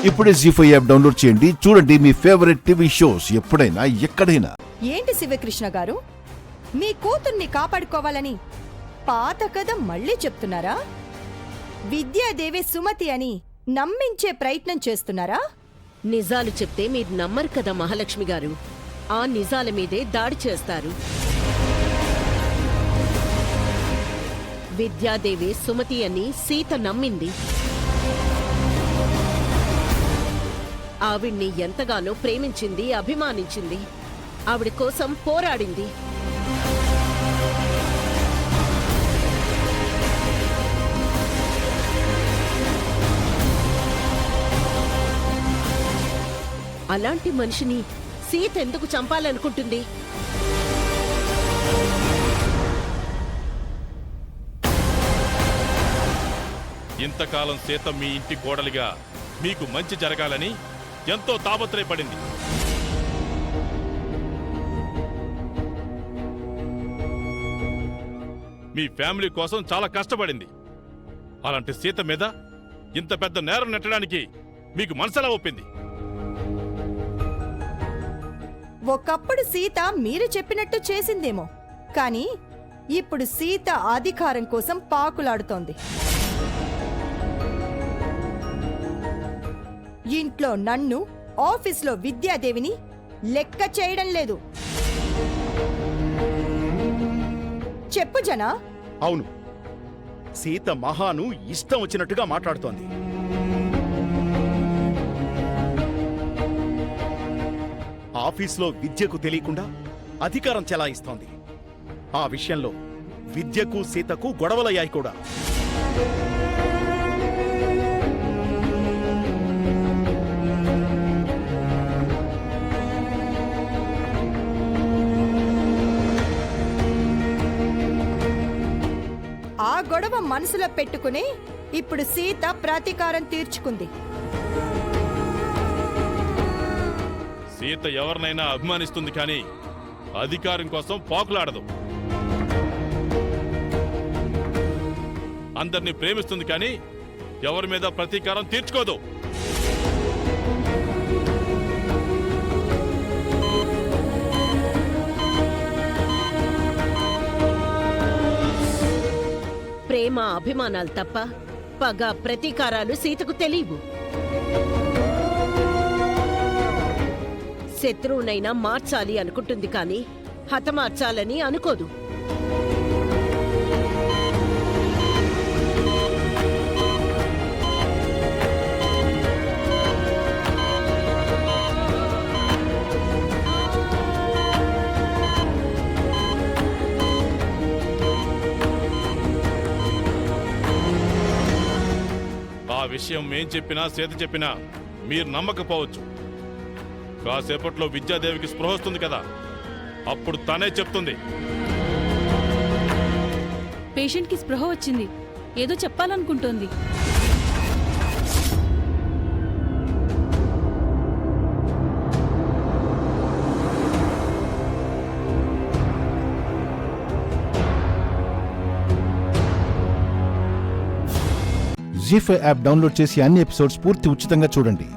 ఇప్పుడే జీ5 app download చేయండి. చూడండి మీ ఫేవరెట్ టీవీ షోస్ ఎప్పుడైనా ఎక్కడైనా. ఏంటి శివకృష్ణ గారు, మీ కూతుర్ని కాపాడుకోవాలని పాత కథ మళ్ళీ చెప్తున్నారా? విద్యాదేవి సుమతి అని నమ్మించే ప్రయత్నం చేస్తున్నారా? నిజాలు చెప్తే మీరు నమ్మరు కదా మహాలక్ష్మి గారు. ఆ నిజాల మీదే దాడి చేస్తారు. విద్యాదేవి సుమతి అని సీత నమ్మింది. ఆవిడ్ని ఎంతగానో ప్రేమించింది, అభిమానించింది. ఆవిడ కోసం పోరాడింది. అలాంటి మనిషిని సీత ఎందుకు చంపాలనుకుంటుంది? ఇంతకాలం సీత మీ ఇంటి కోడలిగా మీకు మంచి జరగాలని ఎంతో తాపత్రయపడింది. మీ ఫ్యామిలీ కోసం చాలా కష్టపడింది. అలాంటి సీత మీద ఇంత పెద్ద నేరం నెట్టడానికి మీకు మనసెలా ఒప్పింది? ఒకప్పుడు సీత మీరు చెప్పినట్టు చేసిందేమో, కానీ ఇప్పుడు సీత అధికారం కోసం పాకులాడుతోంది. ఇంట్లో నన్ను, ఆఫీస్లో విద్యాదేవిని లెక్క చేయడం లేదు. చెప్పు జనా. అవును, సీత మహాను ఇష్టం వచ్చినట్టుగా మాట్లాడుతోంది. ఆఫీస్లో విద్యకు తెలియకుండా అధికారం చెలాయిస్తోంది. ఆ విషయంలో విద్యకు సీతకు గొడవలయ్యాయి కూడా. ఆ గొడవ మనసులో పెట్టుకుని ఇప్పుడు సీత ప్రతీకారం తీర్చుకుంది. సీత ఎవరినైనా అభిమానిస్తుంది, కానీ అధికారం కోసం పాకులాడదు. అందరినీ ప్రేమిస్తుంది, కానీ ఎవరి మీద ప్రతీకారం తీర్చుకోదు. ప్రేమ, అభిమానాలు తప్ప పగ, ప్రతీకారాలు సీతకు తెలియవు. శత్రువునైనా మార్చాలి అనుకుంటుంది, కానీ హతమార్చాలని అనుకోదు. ఆ విషయం మేం చెప్పినా సీత చెప్పినా మీరు నమ్మకపోవచ్చు. కాసేపట్లో విద్యాదేవికి స్పృహ వస్తుంది కదా, అప్పుడు తనే చెప్తుంది. పేషెంట్కి స్పృహ వచ్చింది, ఏదో చెప్పాలనుకుంటోంది. జీ5 యాప్ డౌన్లోడ్ చేసి అన్ని ఎపిసోడ్స్ పూర్తి ఉచితంగా చూడండి.